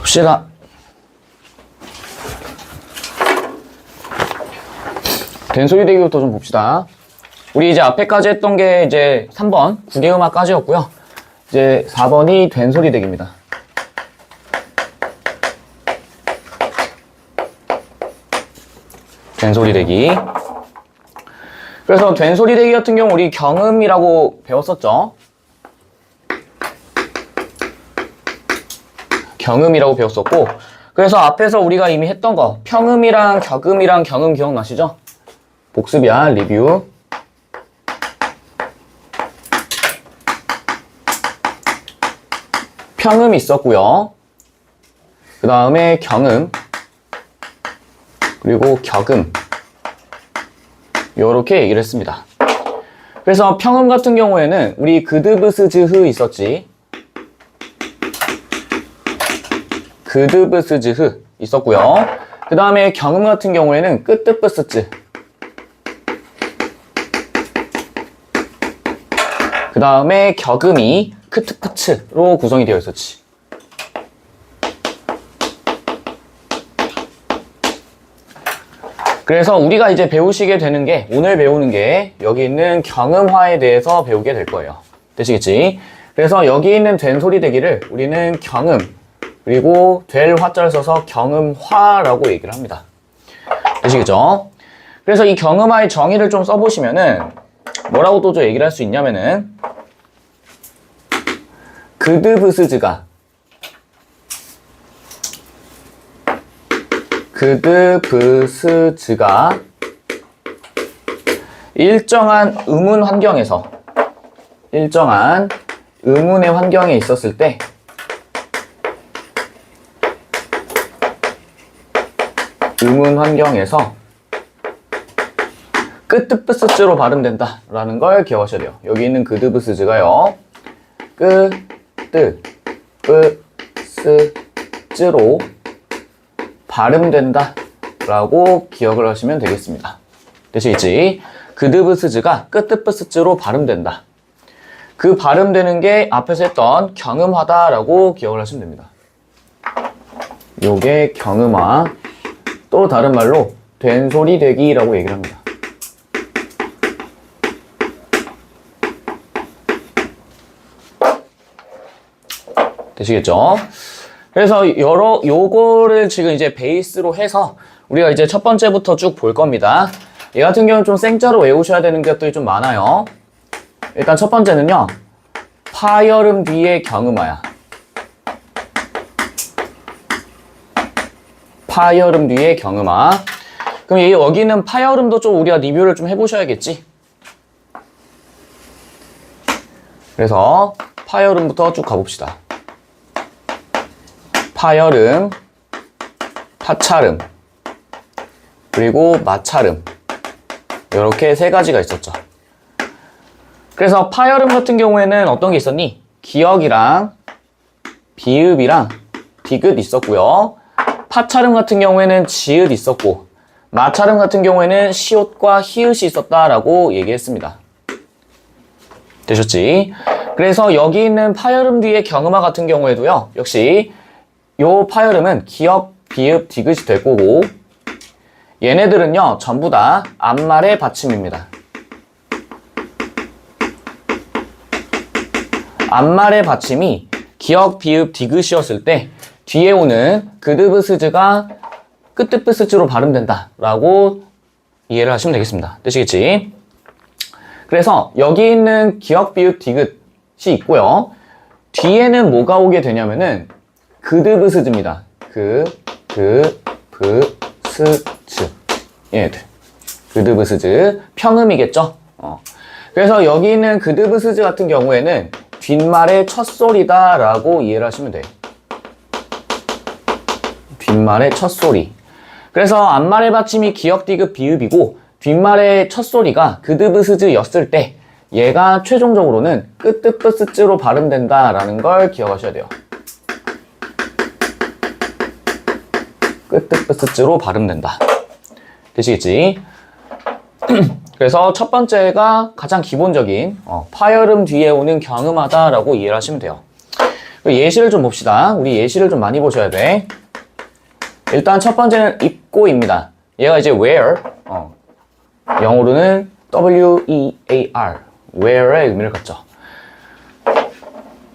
봅시다. 된소리 대기부터 좀 봅시다. 우리 이제 앞에까지 했던 게 이제 3번 구개음화까지였고요. 이제 4번이 된소리 대기입니다. 된소리 대기. 그래서 된소리 대기 같은 경우 우리 경음이라고 배웠었죠. 경음이라고 배웠었고, 그래서 앞에서 우리가 이미 했던 거 평음이랑 격음이랑 경음 기억나시죠? 복습이야. 리뷰. 평음이 있었고요. 그 다음에 경음, 그리고 격음, 요렇게 얘기를 했습니다. 그래서 평음 같은 경우에는 우리 그드브스즈흐 있었지. 그드브스즈흐 있었고요. 그 다음에 경음 같은 경우에는 끄뜨브스즈, 그 다음에 격음이 크트프츠로 구성이 되어 있었지. 그래서 우리가 이제 배우시게 되는 게, 오늘 배우는 게 여기 있는 경음화에 대해서 배우게 될 거예요. 되시겠지? 그래서 여기 있는 된소리 대기를 우리는 경음, 그리고 될 화자를 써서 경음화라고 얘기를 합니다. 되시겠죠? 그래서 이 경음화의 정의를 좀 써보시면은 뭐라고 또 좀 얘기를 할 수 있냐면은, 그드브스즈가 일정한 음운 환경에서, 일정한 음운의 환경에 있었을 때 음운 환경에서 끄뜨브스즈로 발음된다 라는 걸 기억하셔야 돼요. 여기 있는 그드브스즈가요, 끄뜨브스즈로 발음된다 라고 기억을 하시면 되겠습니다. 되시겠지? 그드브스즈가 끄뜨브스즈로 발음된다. 그 발음되는 게 앞에서 했던 경음화다 라고 기억을 하시면 됩니다. 요게 경음화, 또 다른 말로 된소리 대기라고 얘기를 합니다. 되시겠죠? 그래서 요거를 지금 이제 베이스로 해서 우리가 이제 첫 번째부터 쭉 볼 겁니다. 얘 같은 경우는 좀 생자로 외우셔야 되는 것들이 좀 많아요. 일단 첫 번째는요, 파열음 뒤에 경음화야. 파열음 뒤에 경음화. 그럼 여기는 파열음도 좀 우리가 리뷰를 좀 해보셔야겠지? 그래서 파열음부터 쭉 가봅시다. 파열음, 파찰음, 그리고 마찰음, 이렇게 세 가지가 있었죠. 그래서 파열음 같은 경우에는 어떤 게 있었니? 기역이랑 비읍이랑 디귿 있었고요. 파찰음 같은 경우에는 지읒 있었고, 마찰음 같은 경우에는 시옷과 히읗이 있었다라고 얘기했습니다. 되셨지? 그래서 여기 있는 파열음 뒤에 경음화 같은 경우에도요, 역시 요 파열음은 기역, 비읍, 디귿이 될 거고, 얘네들은요 전부 다 앞말의 받침입니다. 앞말의 받침이 기역, 비읍, 디귿이었을 때 뒤에 오는 그드브스즈가 끄뜨브스즈로 발음된다 라고 이해를 하시면 되겠습니다. 되시겠지? 그래서 여기 있는 기역, 비읍, 디귿이 있고요, 뒤에는 뭐가 오게 되냐면은 그드브스즈입니다. 그드브스즈. 얘네들. 그드브스즈. 평음이겠죠? 그래서 여기 있는 그드브스즈 같은 경우에는 뒷말의 첫 소리다 라고 이해를 하시면 돼요. 뒷말의 첫 소리. 그래서 앞말의 받침이 기역, 디귿, 비읍이고 뒷말의 첫 소리가 그드브스즈였을 때 얘가 최종적으로는 끄뜨브스즈로 발음된다 라는 걸 기억하셔야 돼요. 끄뜨브스즈로 발음된다. 되시겠지? 그래서 첫 번째가 가장 기본적인 파열음 뒤에 오는 경음하다 라고 이해를 하시면 돼요. 예시를 좀 봅시다. 우리 예시를 좀 많이 보셔야 돼. 일단 첫 번째는 입고입니다. 얘가 이제 where, 영어로는 W-E-A-R, where의 의미를 갖죠.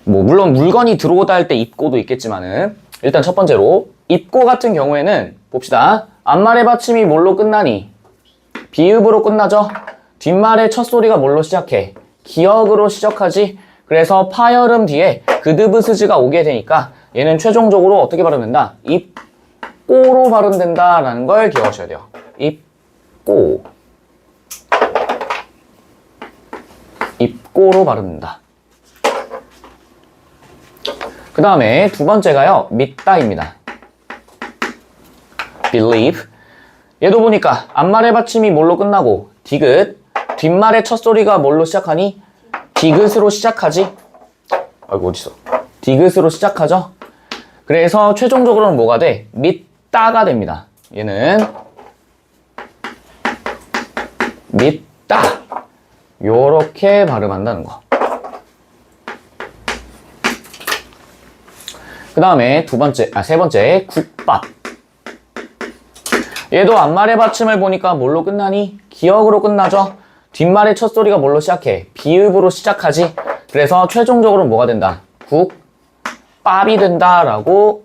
뭐 물론 물건이 들어오다 할 때 입고도 있겠지만은 일단 첫 번째로 입고 같은 경우에는 봅시다. 앞말의 받침이 뭘로 끝나니? 비읍으로 끝나죠? 뒷말의 첫 소리가 뭘로 시작해? 기역으로 시작하지? 그래서 파열음 뒤에 그드브스즈가 오게 되니까 얘는 최종적으로 어떻게 발음된다? 입고로 발음된다라는 걸 기억하셔야 돼요. 입고. 입고로 발음된다. 그 다음에 두 번째가요. 믿다입니다. believe. 얘도 보니까 앞말의 받침이 뭘로 끝나고 디귿, 뒷말의 첫 소리가 뭘로 시작하니? 디귿으로 시작하지? 아이고 어딨어? 디귿으로 시작하죠? 그래서 최종적으로는 뭐가 돼? 믿다가 됩니다. 얘는 믿다 요렇게 발음한다는 거. 그 다음에 세 번째 국밥. 얘도 앞말의 받침을 보니까 뭘로 끝나니? 기역으로 끝나죠? 뒷말의 첫 소리가 뭘로 시작해? 비읍으로 시작하지? 그래서 최종적으로 뭐가 된다? 국밥이 된다라고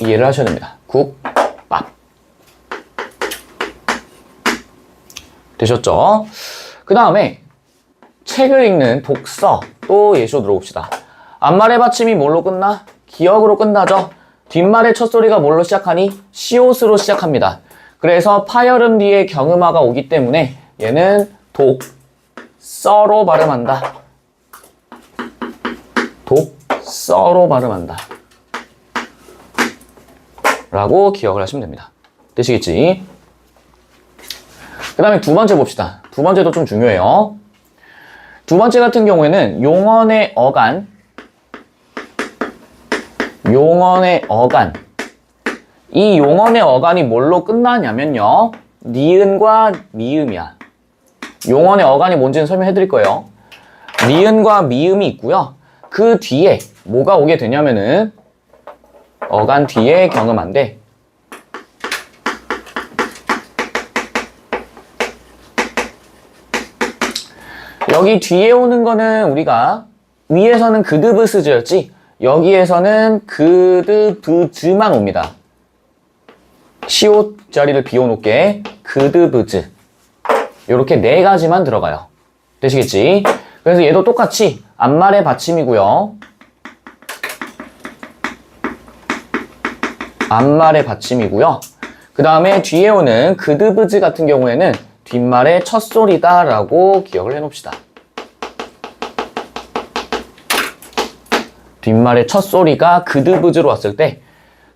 이해를 하셔야 됩니다. 국밥. 되셨죠? 그 다음에 책을 읽는 독서 또 예시로 들어봅시다. 앞말의 받침이 뭘로 끝나? 기역으로 끝나죠? 뒷말의 첫 소리가 뭘로 시작하니? 시옷으로 시작합니다. 그래서 파열음 뒤에 경음화가 오기 때문에 얘는 독서로 발음한다. 독서로 발음한다. 라고 기억을 하시면 됩니다. 되시겠지? 그 다음에 두 번째 봅시다. 두 번째도 좀 중요해요. 두 번째 같은 경우에는 용언의 어간. 용언의 어간. 이 용언의 어간이 뭘로 끝나냐면요. 니은과 미음이야. 용언의 어간이 뭔지는 설명해 드릴 거예요. 니은과 미음이 있고요. 그 뒤에 뭐가 오게 되냐면은 어간 뒤에 경음한데 여기 뒤에 오는 거는 우리가 위에서는 그드브스즈였지 여기에서는 그드브즈만 옵니다. 시옷 자리를 비워놓게 그드브즈 이렇게 네 가지만 들어가요. 되시겠지? 그래서 얘도 똑같이 앞말의 받침이고요. 앞말의 받침이고요. 그 다음에 뒤에 오는 그드브즈 같은 경우에는 뒷말의 첫 소리다 라고 기억을 해놓읍시다. 뒷말의 첫 소리가 그드브즈로 왔을 때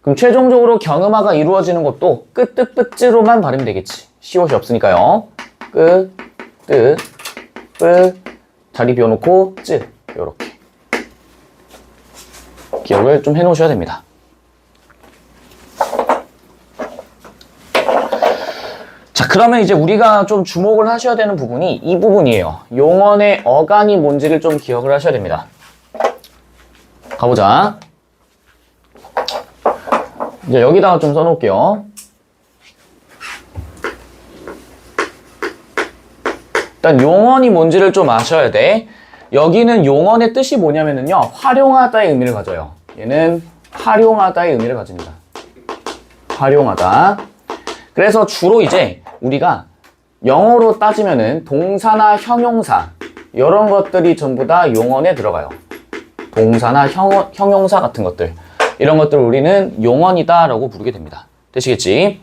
그럼 최종적으로 경음화가 이루어지는 것도 끄뜨뿌즈로만 발음이 되겠지. 시옷이 없으니까요. 끄, 뜨, 뿌 자리 비워놓고 쯔 요렇게 기억을 좀 해놓으셔야 됩니다. 자, 그러면 이제 우리가 좀 주목을 하셔야 되는 부분이 이 부분이에요. 용언의 어간이 뭔지를 좀 기억을 하셔야 됩니다. 가보자. 이제 여기다가 좀 써놓을게요. 일단 용언이 뭔지를 좀 아셔야 돼. 여기는 용언의 뜻이 뭐냐면요. 활용하다의 의미를 가져요. 얘는 활용하다의 의미를 가집니다. 활용하다. 그래서 주로 이제 우리가 영어로 따지면은 동사나 형용사 이런 것들이 전부 다 용언에 들어가요. 동사나 형용사 같은 것들 이런 것들을 우리는 용언이다 라고 부르게 됩니다. 되시겠지?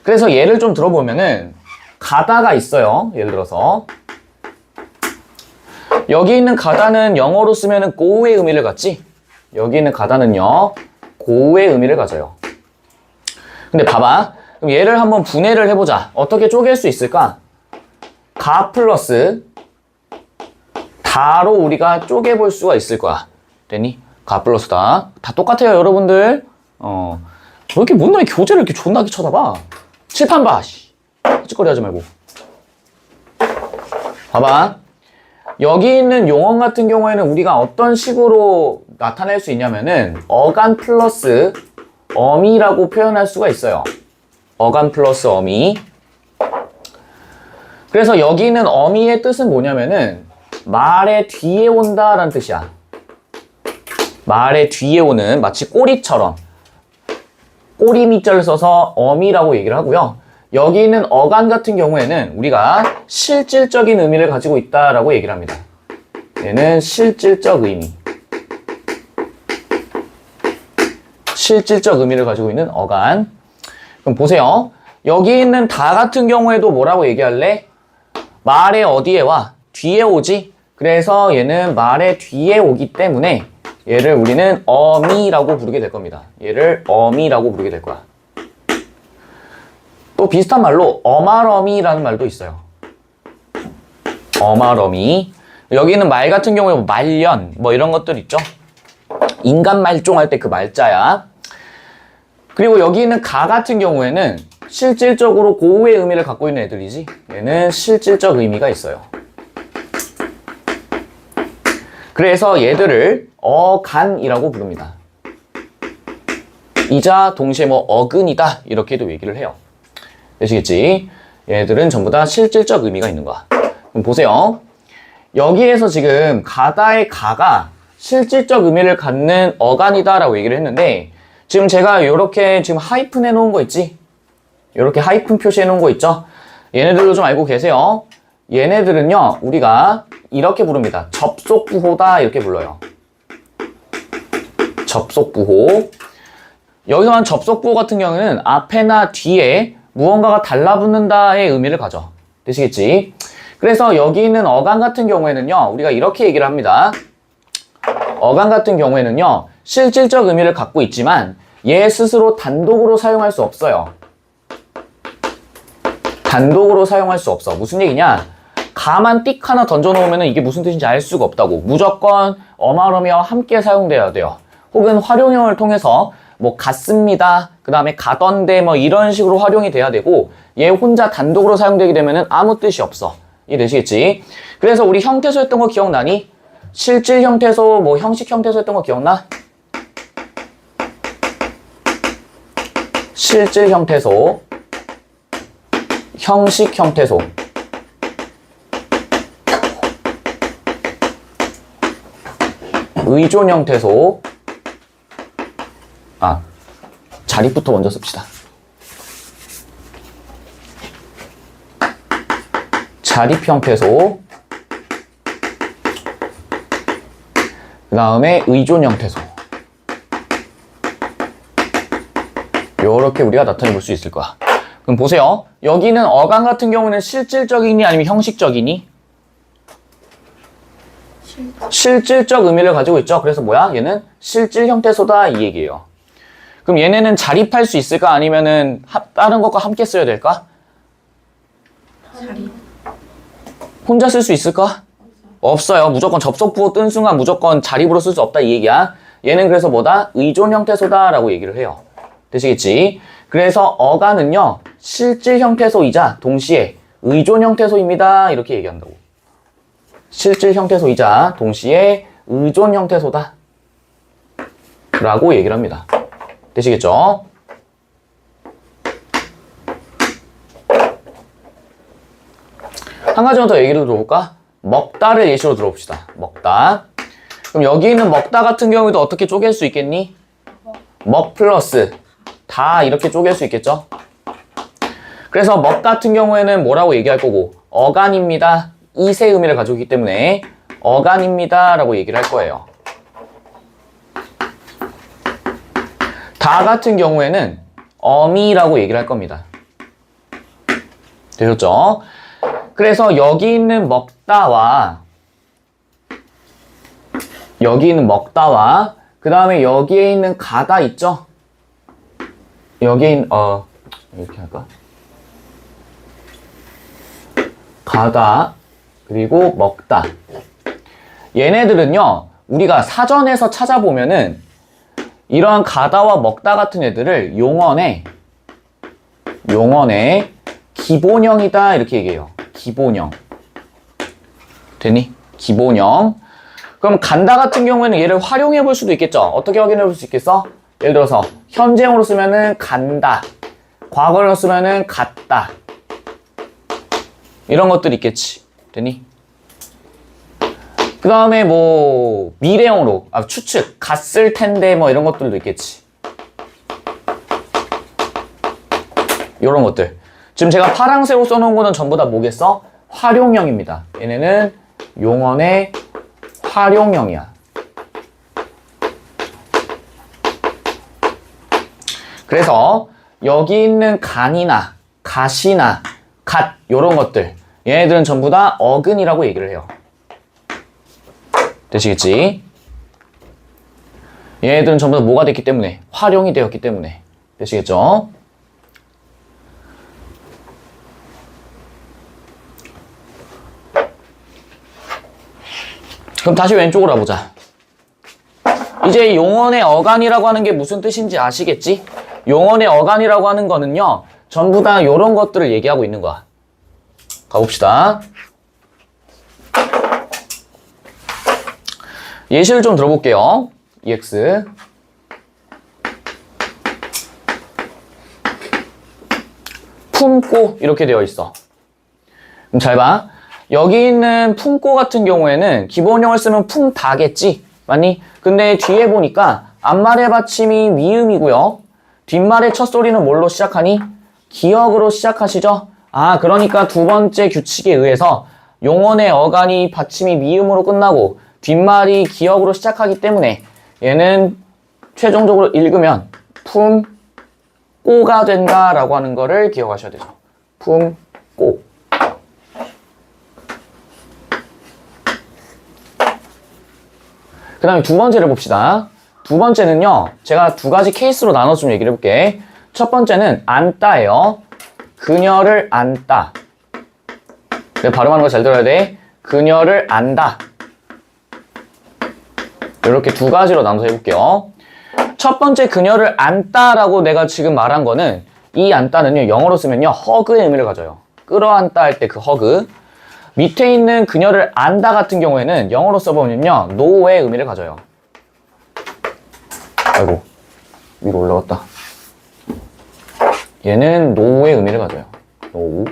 그래서 예를 좀 들어보면은 가다가 있어요. 예를 들어서 여기 있는 가다는 영어로 쓰면은 go의 의미를 갖지 여기 있는 가다는요 go의 의미를 가져요. 근데 봐봐. 그럼 얘를 한번 분해를 해보자. 어떻게 쪼갤 수 있을까? 가 플러스 다로 우리가 쪼개볼 수가 있을 거야. 됐니? 가 플러스 다. 다 똑같아요, 여러분들. 왜 이렇게 못나게 교재를 이렇게 존나게 쳐다봐? 칠판 봐, 씨. 찌꺼리 하지 말고. 봐봐. 여기 있는 용언 같은 경우에는 우리가 어떤 식으로 나타낼 수 있냐면은 어간 플러스 어미라고 표현할 수가 있어요. 어간 플러스 어미. 그래서 여기 있는 어미의 뜻은 뭐냐면은 말의 뒤에 온다라는 뜻이야. 말의 뒤에 오는, 마치 꼬리처럼 꼬리 밑자를 써서 어미라고 얘기를 하고요. 여기 있는 어간 같은 경우에는 우리가 실질적인 의미를 가지고 있다라고 얘기를 합니다. 얘는 실질적 의미. 실질적 의미를 가지고 있는 어간. 그럼 보세요. 여기 있는 다 같은 경우에도 뭐라고 얘기할래? 말의 어디에 와? 뒤에 오지? 그래서 얘는 말의 뒤에 오기 때문에 얘를 우리는 어미라고 부르게 될 겁니다. 얘를 어미라고 부르게 될 거야. 또 비슷한 말로 어말어미라는 말도 있어요. 어말어미. 여기 있는 말 같은 경우에 뭐 말년 뭐 이런 것들 있죠. 인간 말종할 때 그 말자야. 그리고 여기 있는 가 같은 경우에는 실질적으로 고유의 의미를 갖고 있는 애들이지. 얘는 실질적 의미가 있어요. 그래서 얘들을 어간이라고 부릅니다. 이자 동시에 뭐 어근이다 이렇게도 얘기를 해요. 되시겠지? 얘들은 전부 다 실질적 의미가 있는 거야. 그럼 보세요. 여기에서 지금 가다의 가가 실질적 의미를 갖는 어간이다 라고 얘기를 했는데, 지금 제가 이렇게 지금 하이픈 해놓은 거 있지? 이렇게 하이픈 표시해 놓은 거 있죠? 얘네들도 좀 알고 계세요. 얘네들은요, 우리가 이렇게 부릅니다. 접속부호다 이렇게 불러요. 접속부호. 여기서 한 접속부호 같은 경우에는 앞에나 뒤에 무언가가 달라붙는다의 의미를 가져. 되시겠지? 그래서 여기 있는 어간 같은 경우에는요, 우리가 이렇게 얘기를 합니다. 어간 같은 경우에는요, 실질적 의미를 갖고 있지만 얘 스스로 단독으로 사용할 수 없어요. 단독으로 사용할 수 없어. 무슨 얘기냐? 가만 띡 하나 던져놓으면 이게 무슨 뜻인지 알 수가 없다고. 무조건 어말어미와 함께 사용돼야 돼요. 혹은 활용형을 통해서 뭐 갔습니다, 그 다음에 가던데 뭐 이런 식으로 활용이 돼야 되고, 얘 혼자 단독으로 사용되게 되면 아무 뜻이 없어. 이해되시겠지? 그래서 우리 형태소 했던 거 기억나니? 실질 형태소, 뭐 형식 형태소 했던 거 기억나? 실질 형태소, 형식 형태소. 의존 형태소. 자립부터 먼저 씁시다. 자립 형태소. 그 다음에 의존 형태소. 요렇게 우리가 나타내 볼 수 있을 거야. 그럼 보세요. 여기는 어간 같은 경우는 실질적이니 아니면 형식적이니? 실질적 의미를 가지고 있죠. 그래서 뭐야? 얘는 실질 형태소다 이 얘기예요. 그럼 얘네는 자립할 수 있을까? 아니면은 다른 것과 함께 써야 될까? 자립. 혼자 쓸 수 있을까? 없어요. 무조건 접속부호 뜬 순간 무조건 자립으로 쓸 수 없다 이 얘기야. 얘는 그래서 뭐다? 의존 형태소다 라고 얘기를 해요. 되시겠지? 그래서 어간은요, 실질 형태소이자 동시에 의존 형태소입니다 이렇게 얘기한다고. 실질 형태소이자 동시에 의존 형태소다 라고 얘기를 합니다. 되시겠죠? 한 가지만 더 얘기를 들어볼까? 먹다를 예시로 들어봅시다. 먹다. 그럼 여기 있는 먹다 같은 경우에도 어떻게 쪼갤 수 있겠니? 먹 플러스 다 이렇게 쪼갤 수 있겠죠? 그래서 먹 같은 경우에는 뭐라고 얘기할 거고, 어간입니다. 이세 의미를 가지고 있기 때문에 어간입니다 라고 얘기를 할 거예요. 다 같은 경우에는 어미라고 얘기를 할 겁니다. 되셨죠? 그래서 여기 있는 먹다와 그 다음에 여기에 있는 가다 있죠? 여기에 있는 이렇게 할까? 가다 그리고 먹다. 얘네들은요, 우리가 사전에서 찾아보면은 이러한 가다와 먹다 같은 애들을 용언의 기본형이다 이렇게 얘기해요. 기본형. 되니? 기본형. 그럼 간다 같은 경우에는 얘를 활용해 볼 수도 있겠죠. 어떻게 확인해 볼 수 있겠어? 예를 들어서 현재형으로 쓰면은 간다, 과거로 쓰면은 갔다, 이런 것들 있겠지. 됐니? 그 다음에 뭐 미래형으로 추측, 갔을 텐데 뭐 이런 것들도 있겠지. 이런 것들. 지금 제가 파랑색으로 써놓은 거는 전부 다 뭐겠어? 활용형입니다. 얘네는 용언의 활용형이야. 그래서 여기 있는 간이나 갓이나 갓 이런 것들, 얘네들은 전부 다 어근이라고 얘기를 해요. 되시겠지? 얘네들은 전부 다 뭐가 됐기 때문에? 활용이 되었기 때문에. 되시겠죠? 그럼 다시 왼쪽으로 와보자. 이제 용언의 어간이라고 하는 게 무슨 뜻인지 아시겠지? 용언의 어간이라고 하는 거는요, 전부 다 이런 것들을 얘기하고 있는 거야. 가봅시다. 예시를 좀 들어볼게요. EX. 품고 이렇게 되어 있어. 그럼 잘 봐. 여기 있는 품고 같은 경우에는 기본형을 쓰면 품다겠지? 맞니? 근데 뒤에 보니까 앞말의 받침이 미음이고요. 뒷말의 첫 소리는 뭘로 시작하니? 기역으로 시작하시죠? 그러니까 두 번째 규칙에 의해서 용언의 어간이 받침이 미음으로 끝나고 뒷말이 기역으로 시작하기 때문에 얘는 최종적으로 읽으면 품꼬가 된다라고 하는 거를 기억하셔야 되죠. 품꼬. 그 다음에 두 번째를 봅시다. 두 번째는요, 제가 두 가지 케이스로 나눠서 좀 얘기를 해볼게. 첫 번째는 안다예요. 그녀를 안다. 내가 발음하는 거 잘 들어야 돼. 그녀를 안다. 이렇게 두 가지로 나눠서 해볼게요. 첫 번째 그녀를 안다라고 내가 지금 말한 거는, 이 안다는요, 영어로 쓰면요, 허그의 의미를 가져요. 끌어안다 할 때 그 허그. 밑에 있는 그녀를 안다 같은 경우에는 영어로 써보면요, no의 의미를 가져요. 아이고, 위로 올라갔다. 얘는 no의 의미를 가져요. no.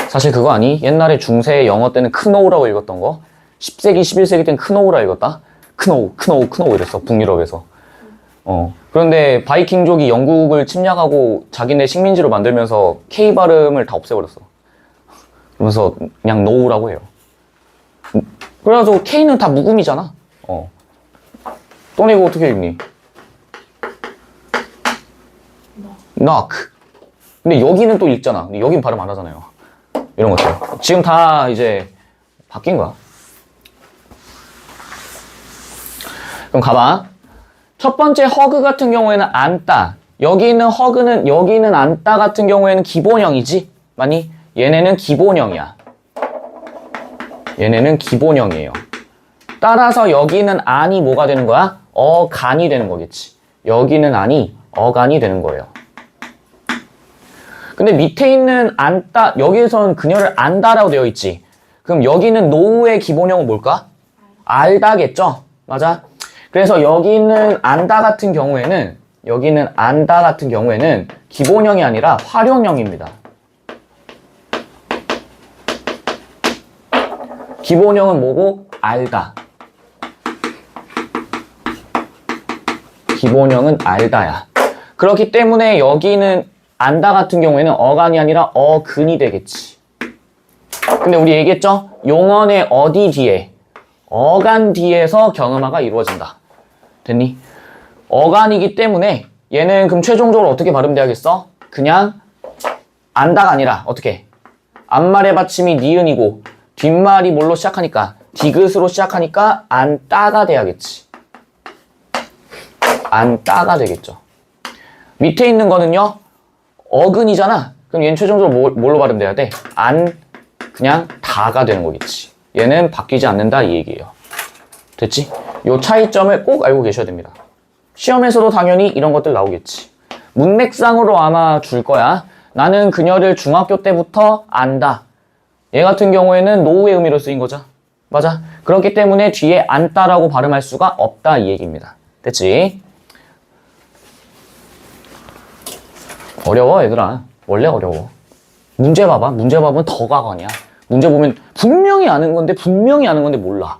사실 그거 아니? 옛날에 중세 영어 때는 크노우라고 읽었던 거, 10세기, 11세기 때는 크노우라 읽었다? 크노우 이랬어, 북유럽에서. 그런데 바이킹족이 영국을 침략하고 자기네 식민지로 만들면서 K 발음을 다 없애버렸어. 그러면서 그냥 노우라고 해요. 그래가지고 K는 다 묵음이잖아. 또 이거 어떻게 읽니? knock. 근데 여기는 또 읽잖아. 근데 여긴 발음 안 하잖아요. 이런 것들. 지금 다 이제 바뀐 거야. 그럼 가봐. 첫 번째 허그 같은 경우에는 안다. 여기 있는 허그는, 여기 있는 안다 같은 경우에는 기본형이지? 맞니? 얘네는 기본형이야. 얘네는 기본형이에요. 따라서 여기는 안이 뭐가 되는 거야? 어간이 되는 거겠지. 여기는 안이 어간이 되는 거예요. 근데 밑에 있는 안다, 여기에서는 그녀를 안다라고 되어 있지. 그럼 여기는 노우의 기본형은 뭘까? 알다겠죠? 맞아? 그래서 여기 있는 안다 같은 경우에는, 여기는 안다 같은 경우에는 기본형이 아니라 활용형입니다. 기본형은 뭐고? 알다. 기본형은 알다야. 그렇기 때문에 여기는 안다 같은 경우에는 어간이 아니라 어근이 되겠지. 근데 우리 얘기했죠? 용언의 어디 뒤에? 어간 뒤에서 경음화가 이루어진다. 됐니? 어간이기 때문에 얘는 그럼 최종적으로 어떻게 발음돼야겠어? 그냥 안다가 아니라 어떻게? 앞말의 받침이 니은이고 뒷말이 뭘로 시작하니까? 디귿으로 시작하니까 안따가 돼야겠지. 안따가 되겠죠. 밑에 있는 거는요, 어근이잖아. 그럼 얘는 최종적으로 뭘로 발음돼야 돼? 그냥 다가 되는 거겠지. 얘는 바뀌지 않는다 이 얘기예요. 됐지? 요 차이점을 꼭 알고 계셔야 됩니다. 시험에서도 당연히 이런 것들 나오겠지. 문맥상으로 아마 줄 거야. 나는 그녀를 중학교 때부터 안다. 얘 같은 경우에는 노후의 의미로 쓰인 거죠. 맞아. 그렇기 때문에 뒤에 앉다라고 발음할 수가 없다 이 얘기입니다. 됐지? 어려워 얘들아. 원래 어려워. 문제 봐봐. 문제 봐보면 더 가관이야. 문제 보면 분명히 아는 건데 몰라.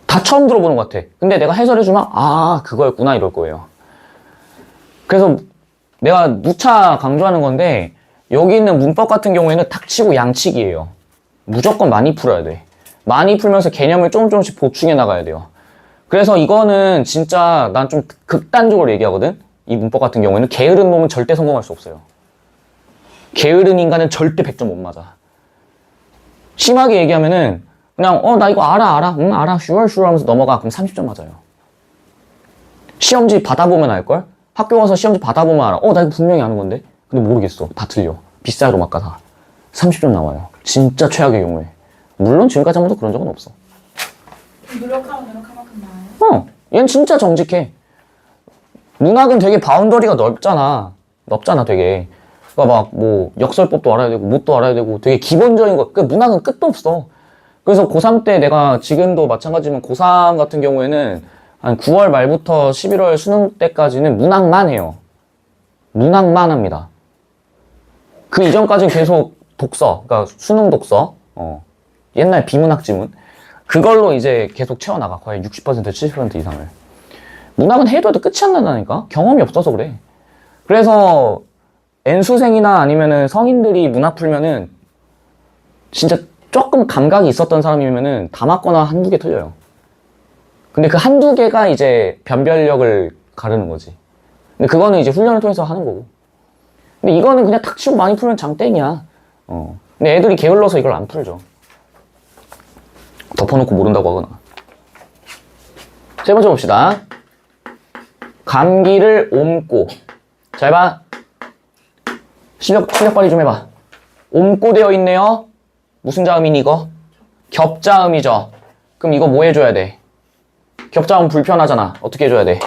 다 처음 들어보는 것 같아. 근데 내가 해설해주면 아 그거였구나 이럴 거예요. 그래서 내가 누차 강조하는 건데 여기 있는 문법 같은 경우에는 탁치고 양치기예요. 무조건 많이 풀어야 돼. 많이 풀면서 개념을 조금씩 보충해 나가야 돼요. 그래서 이거는 진짜 난 좀 극단적으로 얘기하거든. 이 문법 같은 경우에는 게으른 놈은 절대 성공할 수 없어요. 게으른 인간은 절대 100점 못 맞아. 심하게 얘기하면은 그냥 나 이거 알아 응 알아 sure 하면서 넘어가. 그럼 30점 맞아요. 시험지 받아보면 알걸? 학교 가서 시험지 받아보면 알아. 나 이거 분명히 아는 건데 근데 모르겠어. 다 틀려. 비싸요 음악가 다 30점 나와요. 진짜 최악의 경우에. 물론 지금까지 한 번도 그런 적은 없어. 노력하면 노력한 만큼 나와요? 얘는 진짜 정직해. 문학은 되게 바운더리가 넓잖아 되게. 그러니까 막 뭐 역설법도 알아야 되고 뭣도 알아야 되고 되게 기본적인 거. 그 문학은 끝도 없어. 그래서 고3 때 내가 지금도 마찬가지지만 고3 같은 경우에는 한 9월 말부터 11월 수능 때까지는 문학만 해요. 문학만 합니다. 그 이전까지는 계속 독서, 그러니까 수능 독서, 옛날 비문학 지문 그걸로 이제 계속 채워나가. 거의 60% 70% 이상을. 문학은 해도 끝이 안 난다니까? 경험이 없어서 그래. 그래서 N수생이나 아니면은 성인들이 문학 풀면은 진짜 조금 감각이 있었던 사람이면은 다 맞거나 한두 개 틀려요. 근데 그 한두 개가 이제 변별력을 가르는 거지. 근데 그거는 이제 훈련을 통해서 하는 거고. 근데 이거는 그냥 탁 치고 많이 풀면 장땡이야. 근데 애들이 게을러서 이걸 안 풀죠. 덮어놓고 모른다고 하거나. 세 번째 봅시다. 감기를 옮고. 잘 봐. 실력 발휘 좀 해봐. 옮고 되어 있네요. 무슨 자음이니 이거? 겹자음이죠. 그럼 이거 뭐 해줘야 돼? 겹자음 불편하잖아. 어떻게 해줘야 돼?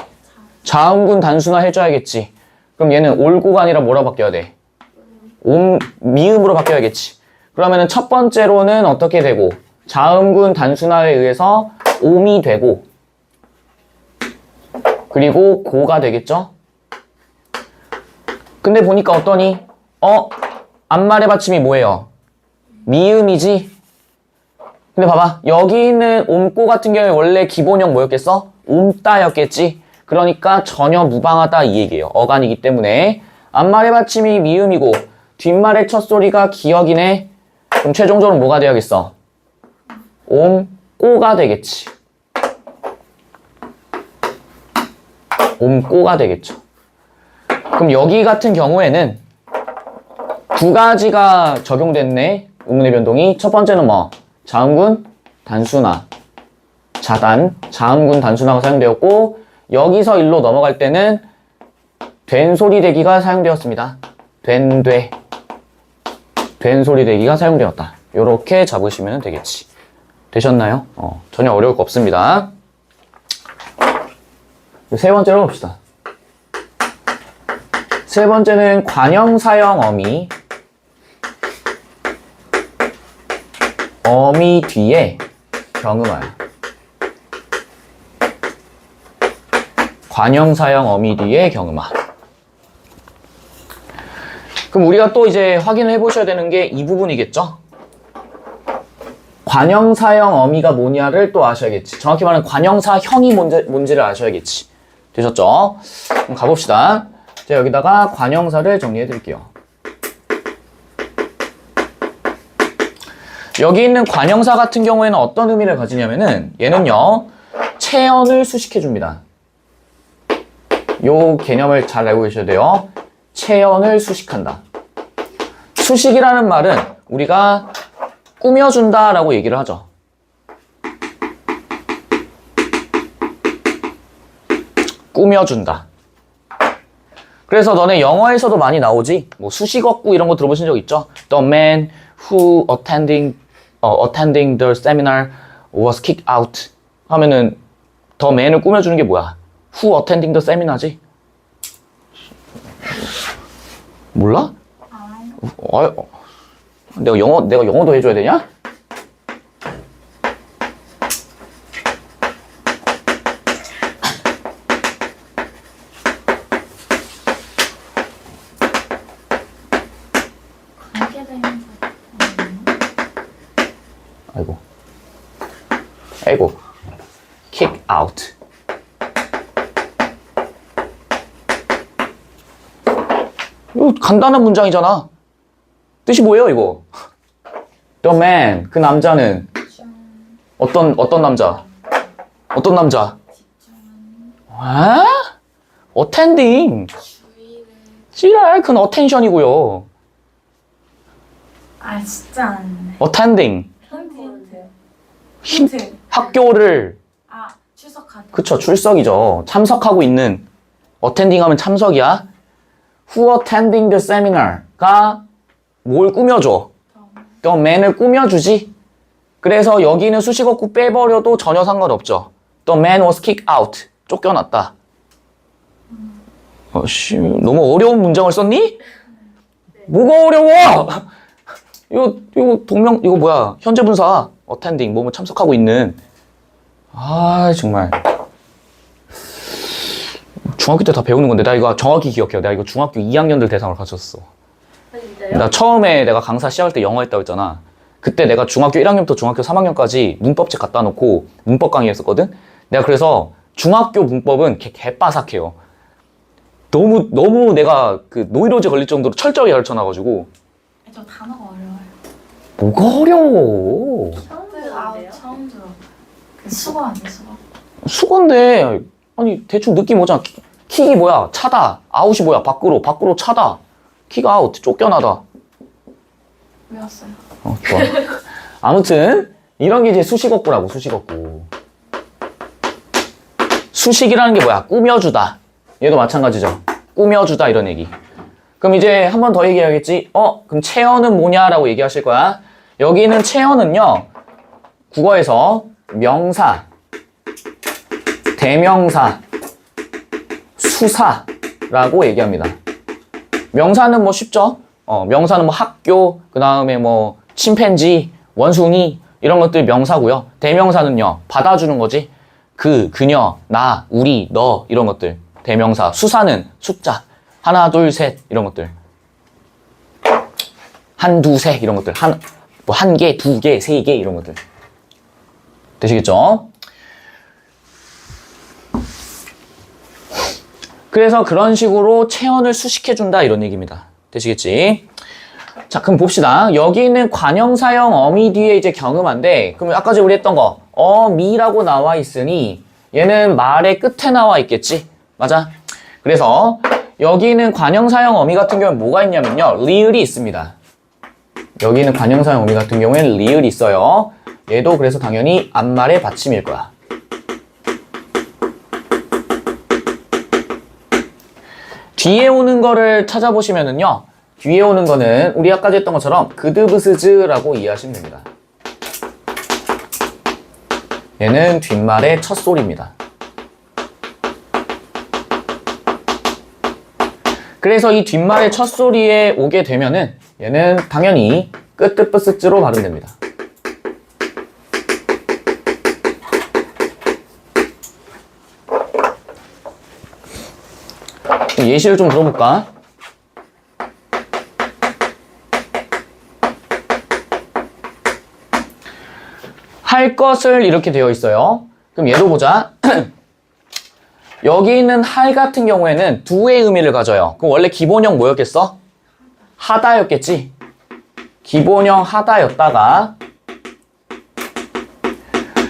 자음군 단순화 해줘야겠지. 그럼 얘는 올고가 아니라 뭐라고 바뀌어야 돼? 미음으로 바뀌어야겠지. 그러면은 첫 번째로는 어떻게 되고? 자음군 단순화에 의해서 옴이 되고 그리고 고가 되겠죠? 근데 보니까 어떠니? 앞말의 받침이 뭐예요? 미음이지? 근데 봐봐. 여기 있는 옴꼬 같은 경우에 원래 기본형 뭐였겠어? 옴따였겠지? 그러니까 전혀 무방하다 이 얘기예요. 어간이기 때문에. 앞말의 받침이 미음이고 뒷말의 첫 소리가 기역이네. 그럼 최종적으로 뭐가 되어야겠어? 옴꼬가 되겠지. 옴꼬가 되겠죠. 그럼 여기 같은 경우에는 두 가지가 적용됐네. 의문의 변동이. 첫 번째는 뭐? 자음군 단순화. 자단. 자음군 단순화가 사용되었고 여기서 일로 넘어갈 때는 된 소리 대기가 사용되었습니다. 된 소리 대기가 사용되었다. 요렇게 잡으시면 되겠지. 되셨나요? 전혀 어려울 거 없습니다. 세 번째로 봅시다. 세 번째는 관형사형 어미. 어미 뒤에 경음할. 관형사형 어미 뒤에 경음할. 그럼 우리가 또 이제 확인을 해보셔야 되는 게 이 부분이겠죠? 관형사형 어미가 뭐냐를 또 아셔야겠지. 정확히 말하면 관형사형이 뭔지를 아셔야겠지. 되셨죠? 그럼 가봅시다. 제가 여기다가 관형사를 정리해 드릴게요. 여기 있는 관형사 같은 경우에는 어떤 의미를 가지냐면은 얘는요 체언을 수식해 줍니다. 요 개념을 잘 알고 계셔야 돼요. 체언을 수식한다. 수식이라는 말은 우리가 꾸며준다 라고 얘기를 하죠. 꾸며준다. 그래서 너네 영어에서도 많이 나오지? 뭐 수식어구 이런 거 들어보신 적 있죠? The man who attending the seminar was kicked out 하면은 the man을 꾸며주는 게 뭐야? Who attending the seminar지? 몰라? 내가 영어도 해줘야 되냐? 가게 되면 아이고. kick out. 이거 간단한 문장이잖아. 뜻이 뭐예요, 이거? The man, 그 남자는 어떤 남자? 어떤 남자? 아? attending. 주의를. 지랄, 그건 attention이고요. 아 진짜 안 돼. attending. 힌트. 학교를 아 출석하다. 그쵸, 출석이죠. 참석하고 있는. attending 하면 참석이야. Who attending the seminar가 뭘 꾸며줘? The man을 꾸며주지. 그래서 여기는 수식어구 빼버려도 전혀 상관없죠. The man was kicked out. 쫓겨났다. 씨, 너무 어려운 문장을 썼니? 뭐가 어려워? 이거 뭐야? 현재 분사. attending, 뭐뭐 참석하고 있는. 아, 정말. 중학교 때 다 배우는 건데, 나 이거 정확히 기억해요. 내가 이거 중학교 2학년들 대상으로 가졌어. 나 처음에 내가 강사 시작할 때 영어 했다고 했잖아. 그때 내가 중학교 1학년부터 중학교 3학년까지 문법책 갖다 놓고 문법 강의 했었거든? 내가 그래서 중학교 문법은 개빠삭해요. 너무 내가 그 노이로제 걸릴 정도로 철저하게 가르쳐 놔가지고. 저 단어가 어려워요. 뭐가 어려워? 처음 들어. 그 수거 아니야 수거? 수건데, 아니, 대충 느낌 오잖아. 킥이 뭐야? 차다. 아웃이 뭐야? 밖으로 차다. 킥 아웃, 쫓겨나다. 외웠어요. 좋아. 아무튼 이런 게 이제 수식어구라고, 수식어구. 수식이라는 게 뭐야? 꾸며주다. 얘도 마찬가지죠. 꾸며주다 이런 얘기. 그럼 이제 한 번 더 얘기해야겠지? 그럼 체어는 뭐냐라고 얘기하실 거야. 여기는 체어는요, 국어에서 명사, 대명사, 수사라고 얘기합니다. 명사는 뭐 쉽죠? 명사는 뭐 학교, 그 다음에 뭐 침팬지, 원숭이 이런 것들 명사고요. 대명사는요, 받아주는 거지. 그녀, 나, 우리, 너 이런 것들. 대명사. 수사는 숫자. 하나, 둘, 셋 이런 것들. 한, 두, 셋 이런 것들. 한 개, 두 개, 세 개 이런 것들. 되시겠죠? 그래서 그런 식으로 체언을 수식해준다 이런 얘기입니다. 되시겠지? 자, 그럼 봅시다. 여기 있는 관형사형 어미 뒤에 이제 경음한데, 그럼 아까 전에 우리 했던 거 어미라고 나와 있으니 얘는 말의 끝에 나와 있겠지? 맞아? 그래서 여기 있는 관형사형 어미 같은 경우는 뭐가 있냐면요, 리을이 있습니다. 여기 있는 관형사형 어미 같은 경우에는 리을이 있어요. 얘도 그래서 당연히 앞말의 받침일 거야. 뒤에 오는 거를 찾아보시면은요, 뒤에 오는 거는 우리 아까 했던 것처럼 그드브스즈라고 이해하시면 됩니다. 얘는 뒷말의 첫 소리입니다. 그래서 이 뒷말의 첫 소리에 오게 되면은 얘는 당연히 끄뜨브스즈로 발음됩니다. 예시를 좀 들어볼까? 할 것을 이렇게 되어 있어요. 그럼 얘도 보자. 여기 있는 할 같은 경우에는 두의 의미를 가져요. 그럼 원래 기본형 뭐였겠어? 하다였겠지? 기본형 하다였다가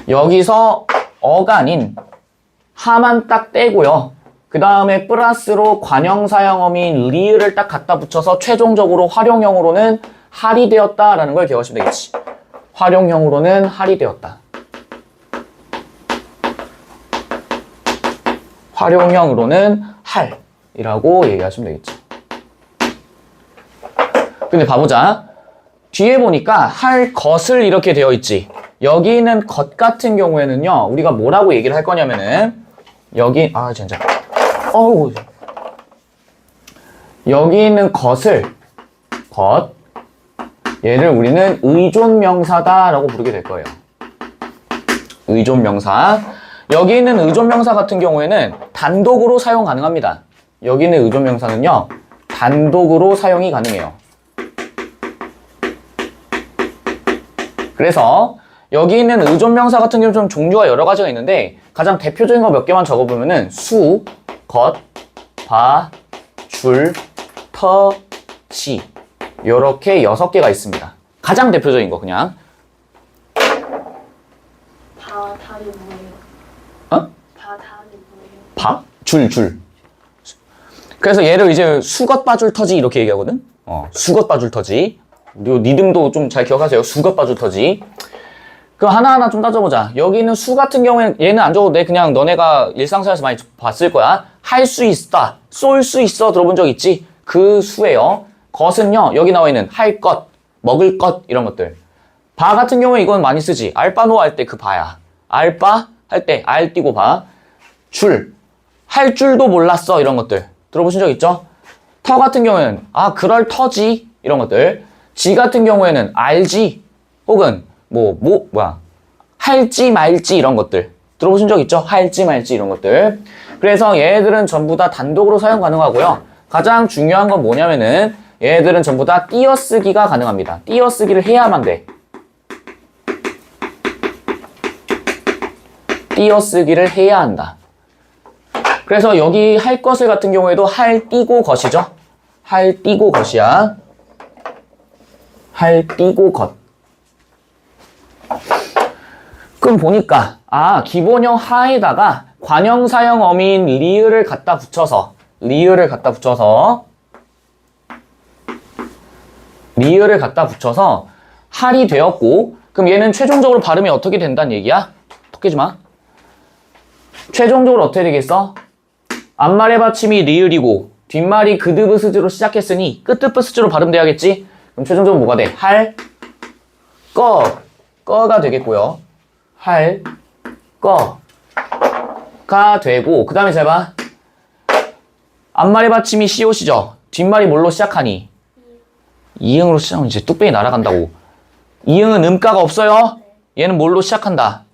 여기서 어가 아닌 하만 딱 떼고요. 그 다음에 플러스로 관형사형어민 리을을 딱 갖다 붙여서 최종적으로 활용형으로는 할이 되었다라는 걸 기억하시면 되겠지. 활용형으로는 할이 되었다. 활용형으로는 할이라고 얘기하시면 되겠죠. 근데 봐보자. 뒤에 보니까 할 것을 이렇게 되어 있지. 여기 있는 것 같은 경우에는요, 우리가 뭐라고 얘기를 할 거냐면은 여기 진짜 여기 있는 것을 얘를 우리는 의존명사다라고 부르게 될 거예요. 의존명사. 여기 있는 의존명사 같은 경우에는 단독으로 사용 가능합니다. 여기 있는 의존명사는요, 단독으로 사용이 가능해요. 그래서 여기 있는 의존명사 같은 경우는 좀 종류가 여러 가지가 있는데 가장 대표적인 거 몇 개만 적어보면은 수, 것, 바, 줄, 터, 지 이렇게 6개가 있습니다. 가장 대표적인 거 그냥. 다리 뭐예요? 어? 다리 뭐예요? 바? 줄. 그래서 얘를 이제 수것 바줄 터지 이렇게 얘기하거든. 수것 바줄 터지. 그리고 리듬도 좀 잘 기억하세요. 수것 바줄 터지. 그 하나하나 좀 따져보자. 여기 있는 수 같은 경우에는 얘는 안 적어도 돼. 그냥 너네가 일상생활에서 많이 봤을 거야. 할 수 있다, 쏠 수 있어 들어본 적 있지? 그 수예요. 것은요, 여기 나와 있는 할 것, 먹을 것 이런 것들. 바 같은 경우에 이건 많이 쓰지. 알바노 할 때 그 바야. 알바 할 때 알 띄고 바. 줄, 할 줄도 몰랐어 이런 것들 들어보신 적 있죠? 터 같은 경우에는 그럴 터지 이런 것들. 지 같은 경우에는 알지 혹은 할지 말지 이런 것들 들어보신 적 있죠? 할지 말지 이런 것들. 그래서 얘들은 전부 다 단독으로 사용 가능하고요. 가장 중요한 건 뭐냐면은 얘들은 전부 다 띄어쓰기가 가능합니다. 띄어쓰기를 해야만 돼. 띄어쓰기를 해야 한다. 그래서 여기 할 것을 같은 경우에도 할 띄고 것이죠. 할 띄고 것이야. 할 띄고 것. 그럼 보니까 기본형 하에다가 관형사형 어미인 리을을 갖다 붙여서 할이 되었고, 그럼 얘는 최종적으로 발음이 어떻게 된다는 얘기야? 톡 깨지 마. 최종적으로 어떻게 되겠어? 앞말의 받침이 리을이고 뒷말이 그드브스즈로 시작했으니 끄트브스즈로 발음돼야겠지? 그럼 최종적으로 뭐가 돼? 거가 되겠고요. 할 거가 되고, 그 다음에 잘 봐. 앞말의 받침이 시옷이죠. 뒷말이 뭘로 시작하니? 이응으로 시작하면 이제 뚝배기 날아간다고. 이응은 음가가 없어요. 얘는 뭘로 시작한다?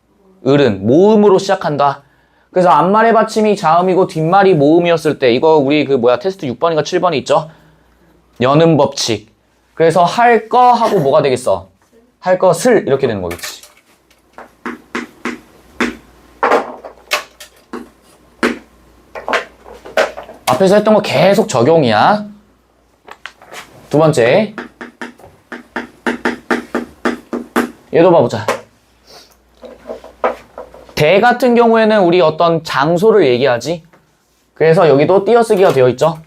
을은 모음으로 시작한다. 그래서 앞말의 받침이 자음이고 뒷말이 모음이었을 때, 이거 우리 테스트 6번인가 7번에 있죠? 연음 법칙. 그래서 할 거 하고 뭐가 되겠어? 할 것을 이렇게 되는 거겠지. 앞에서 했던 거 계속 적용이야. 두 번째. 얘도 봐보자. 대 같은 경우에는 우리 어떤 장소를 얘기하지. 그래서 여기도 띄어쓰기가 되어 있죠.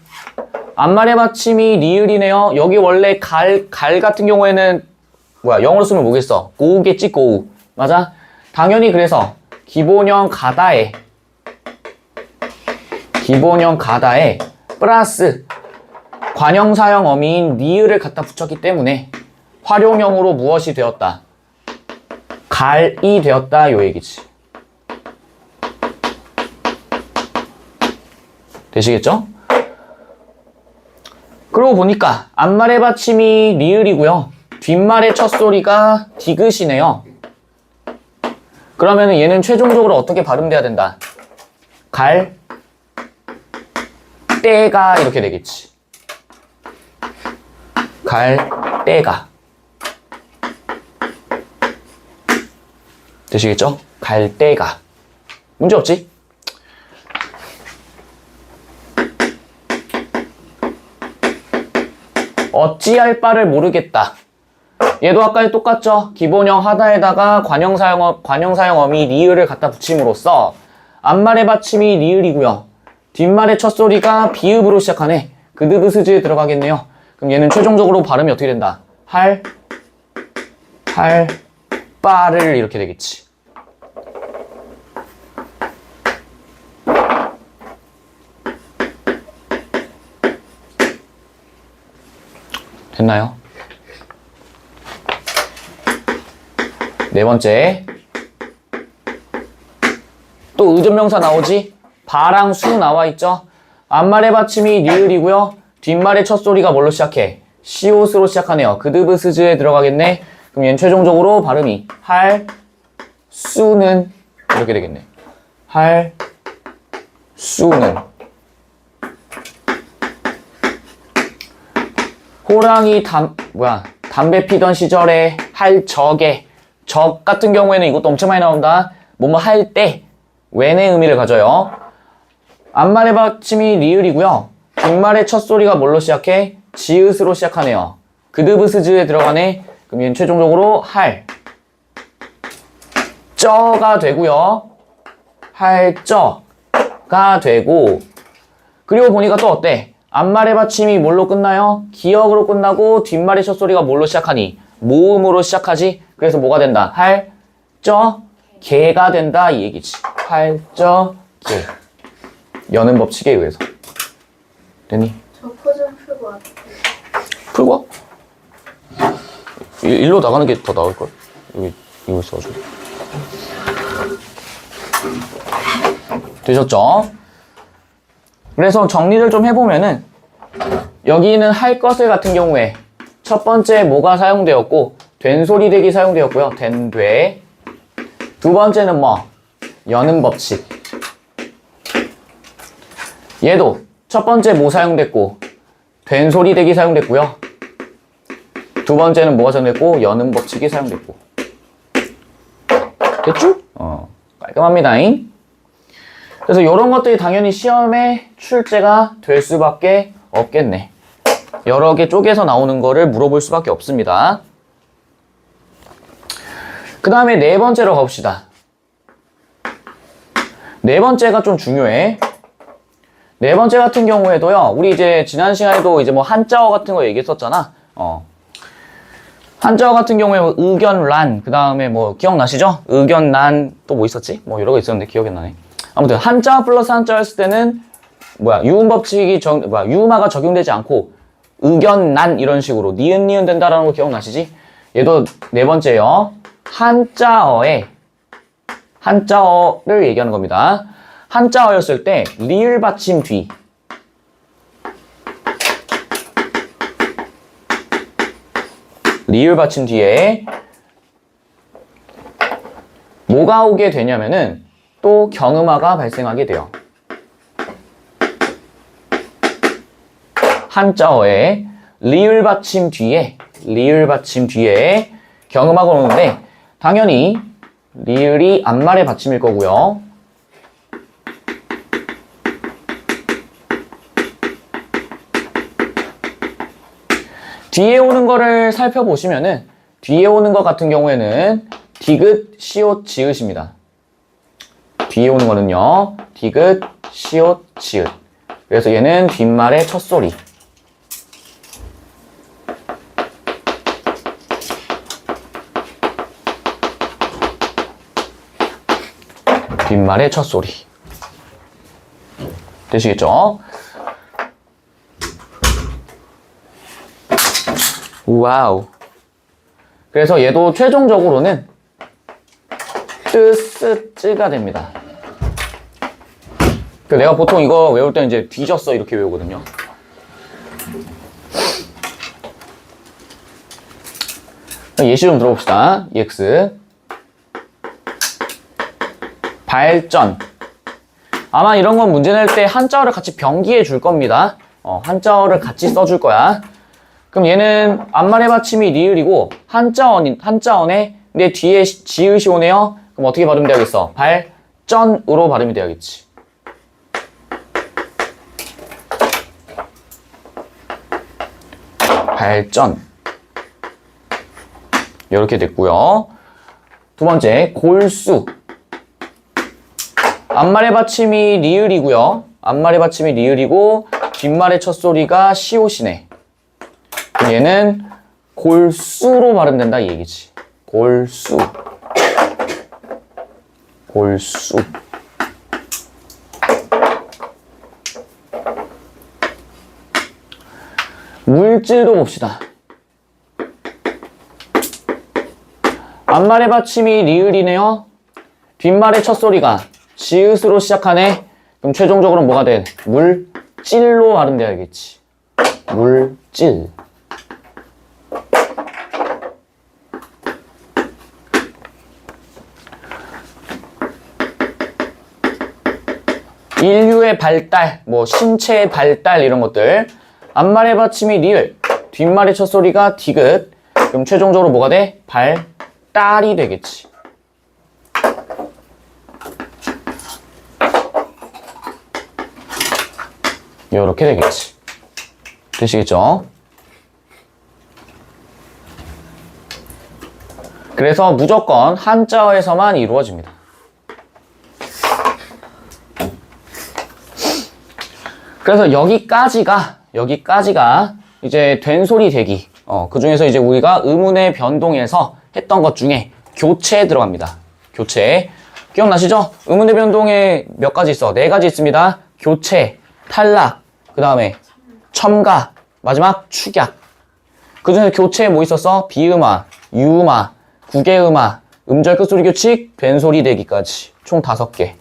앞말의 받침이 리을이네요. 여기 원래 갈 같은 경우에는 영어로 쓰면 뭐겠어? 고우겠지, 고우. 맞아? 당연히 그래서 기본형 가다에 플러스 관형사형 어미인 리을을 갖다 붙였기 때문에 활용형으로 무엇이 되었다? 갈이 되었다 요 얘기지. 되시겠죠? 그러고 보니까 앞말의 받침이 리을이고요. 뒷말의 첫 소리가 디귿이네요. 그러면 얘는 최종적으로 어떻게 발음돼야 된다? 갈 때가 이렇게 되겠지. 갈 때가. 되시겠죠? 갈 때가. 문제 없지? 어찌할 바를 모르겠다. 얘도 아까 똑같죠? 기본형 하다에다가 관형사형 어미 리을을 갖다 붙임으로써 앞말의 받침이 리을이고요. 뒷말의 첫 소리가 비읍으로 시작하네. 그드브스즈에 들어가겠네요. 그럼 얘는 최종적으로 발음이 어떻게 된다? 할 바를 이렇게 되겠지. 됐나요? 네 번째. 또 의존명사 나오지? 바랑 수 나와 있죠? 앞말의 받침이 리을이고요. 뒷말의 첫 소리가 뭘로 시작해? 시옷으로 시작하네요. 그드브스즈에 들어가겠네. 그럼 얘는 최종적으로 발음이 할 수는 이렇게 되겠네. 할 수는. 호랑이 담배 피던 시절에 할 적에, 적 같은 경우에는 이것도 엄청 많이 나온다. 뭐뭐 할 때, when의 의미를 가져요. 앞말의 받침이 리을이고요. 뒷말의 첫 소리가 뭘로 시작해? 지읒으로 시작하네요. 그드브스즈에 들어가네. 그럼 얘는 최종적으로 할 쩌가 되고요. 할 쩌가 되고, 그리고 보니까 또 어때? 앞말의 받침이 뭘로 끝나요? 기역으로 끝나고 뒷말의 첫 소리가 뭘로 시작하니? 모음으로 시작하지? 그래서 뭐가 된다? 할 쩌 개가 된다 이 얘기지. 할 쩌 개. 여는 법칙에 의해서. 됐니? 저 포즈 풀고 왔다. 풀고? 일로 나가는 게 더 나을걸? 여기 이거 있어가지고. 되셨죠? 그래서 정리를 좀 해보면은 여기는 할 것을 같은 경우에 첫 번째 뭐가 사용되었고 된소리 대기 사용되었고요. 된돼. 두 번째는 뭐? 여는 법칙. 얘도 첫 번째 뭐 사용됐고 된소리 대기 사용됐고요. 두 번째는 뭐가 사용됐고 여는 법칙이 사용됐고. 됐죠? 깔끔합니다잉. 그래서 이런 것들이 당연히 시험에 출제가 될 수밖에 없겠네. 여러 개 쪼개서 나오는 거를 물어볼 수밖에 없습니다. 그 다음에 네 번째로 가봅시다. 네 번째가 좀 중요해. 네 번째 같은 경우에도요, 우리 이제 지난 시간에도 이제 뭐 한자어 같은 거 얘기했었잖아. 한자어 같은 경우에 뭐 의견란, 그 다음에 뭐 기억나시죠? 의견란 또 뭐 있었지? 뭐 여러 개 있었는데 기억이 안 나네. 아무튼 한자어 플러스 한자어 했을 때는 유음 법칙이 유음화가 적용되지 않고 의견난 이런 식으로 니은 된다라는 거 기억나시지? 얘도 네 번째요. 한자어를 얘기하는 겁니다. 한자어였을 때 리을 받침 뒤 리을 받침 뒤에 뭐가 오게 되냐면은 또 경음화가 발생하게 돼요. 한자어에 리을 받침 뒤에 경음화가 오는데 당연히 리을이 앞말의 받침일 거고요. 뒤에 오는 거를 살펴보시면은 뒤에 오는 것 같은 경우에는 디귿, 시옷, 지읒입니다. 뒤에 오는 거는요. 디귿, 시옷, 지읒. 그래서 얘는 뒷말의 첫 소리. 뒷말의 첫 소리. 되시겠죠? 와우. 그래서 얘도 최종적으로는 뜨쓰쯔가 됩니다. 내가 보통 이거 외울 때 이제 뒤졌어 이렇게 외우거든요. 예시 좀 들어봅시다. EX 발전. 아마 이런 건 문제 낼 때 한자어를 같이 병기해 줄 겁니다. 한자어를 같이 써줄 거야. 그럼 얘는 앞말의 받침이 리을이고 한자어네. 근데 뒤에 지읒이 오네요. 그럼 어떻게 발음돼야겠어? 발전으로 발음이 돼야겠지. 발전. 이렇게 됐고요. 두 번째 골수. 앞말의 받침이 리을이고요. 앞말의 받침이 리을이고 뒷말의 첫 소리가 시옷이네. 그럼 얘는 골수로 발음된다 이 얘기지. 골수. 골수. 물질도 봅시다. 앞말의 받침이 리을이네요. 뒷말의 첫 소리가 지읒으로 시작하네. 그럼 최종적으로 뭐가 돼? 물질로 발음돼야겠지. 물질. 인류의 발달, 뭐 신체의 발달 이런 것들. 앞말의 받침이 리을, 뒷말의 첫소리가 디귿. 그럼 최종적으로 뭐가 돼? 발달이 되겠지. 이렇게 되겠지. 되시겠죠? 그래서 무조건 한자어에서만 이루어집니다. 그래서 여기까지가 이제 된소리 대기. 그 중에서 이제 우리가 의문의 변동에서 했던 것 중에 교체에 들어갑니다. 교체. 기억나시죠? 의문의 변동에 몇 가지 있어? 4가지 있습니다. 교체, 탈락, 그 다음에 첨가, 마지막 축약. 그 중에서 교체에 뭐 있었어? 비음화, 유음화, 구개음화, 음절 끝소리 규칙, 된소리 대기까지. 총 5개.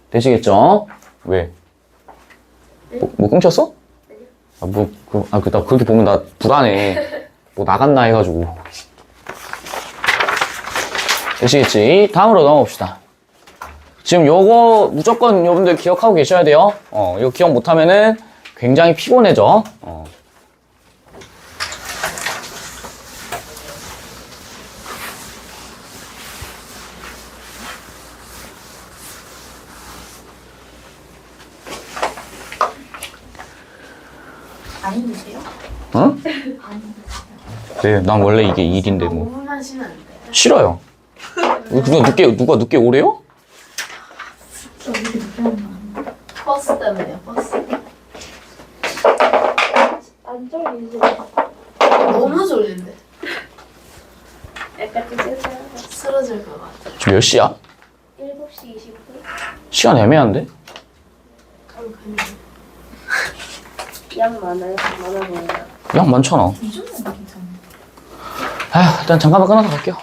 되시겠죠? 왜? 뭐 끊겼어? 나 그렇게 보면 나 불안해. 뭐 나갔나 해가지고. 되시겠지? 다음으로 넘어봅시다. 지금 요거 무조건 여러분들 기억하고 계셔야 돼요. 이거 기억 못하면은 굉장히 피곤해져. 안 힘드세요? 응? 안 힘드세요? 네, 난 원래 이게 일인데 뭐. 5분만 쉬면 안 돼요? 싫어요. 누가 늦게 오래요? 저 이렇게 늦게 오면 버스 때문에요, 버스. 안 졸리지? 너무 졸린데. 약간 좀 쓸까요? 쓰러질 것 같아. 지금 몇 시야? 7시 20분? 시간 애매한데? 양 많아요? 많아 보여요. 양 많잖아. 이 정도는 괜찮아. 아휴, 일단 잠깐만 끊어서 갈게요.